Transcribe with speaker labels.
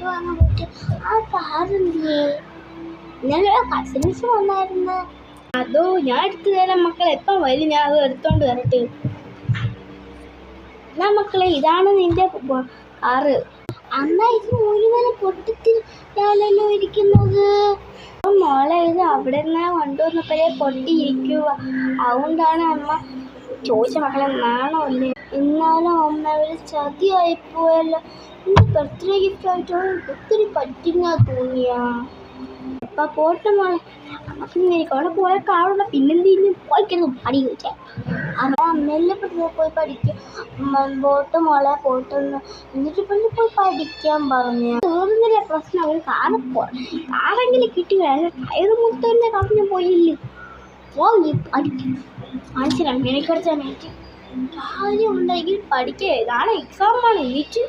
Speaker 1: വാങ്ങാൻ പോയിട്ട് ആ കാർ എന്തിയേ? ഇന്നലെ കസിൻസ് വന്നായിരുന്നു.
Speaker 2: അതോ ഞാൻ എടുത്തു തരാം മക്കളെ, എപ്പം വരും? ഞാൻ അത് എടുത്തോണ്ട് വരട്ടെ. എന്നാ മക്കളെ, ഇതാണ് നിന്റെ കാറ്.
Speaker 1: അമ്മ ഇത് മുഴുവൻ പൊട്ടിത്തിരിക്കാലല്ലോ ഇരിക്കുന്നത്.
Speaker 2: മോളെ, ഇത് അവിടെ നിന്ന് കൊണ്ടുവന്നപ്പോഴേ പൊട്ടിയിരിക്കുക. അതുകൊണ്ടാണ് അമ്മ ചോദിച്ച. മക്കളെ, നാണമല്ലേ?
Speaker 1: എന്നാലും അമ്മ ഒരു ചതിയായിപ്പോയല്ലോ. എൻ്റെ ബർത്ത്ഡേ ഗിഫ്റ്റ് ആയിട്ട് ഒത്തിരി പറ്റിങ്ങാ തോന്നിയാ.
Speaker 2: അപ്പം പോട്ടെ മോളെ, അവിടെ പോയ കാണുന്ന പിന്നെന്തിന് പോയിക്കുന്നു അടി ചോദിച്ചേ.
Speaker 1: അമ്മയെല്ലാം പോയി പഠിക്കും. പോട്ട് മോളെ പോട്ടെന്ന് എന്നിട്ട് പിന്നെ പോയി പഠിക്കാൻ പറഞ്ഞു.
Speaker 2: തോന്നുന്നില്ല പ്രശ്നം. അവർ കാറെങ്കിലും കിട്ടി. കയറ് മൊത്തം കളഞ്ഞു പോയില്ലേ. പഠിക്കും കാണിച്ചില്ല. മെനക്കടിച്ച കാര്യം ഉണ്ടെങ്കിൽ പഠിക്കുക. നാളെ എക്സാമാണ്. എന്നിട്ട്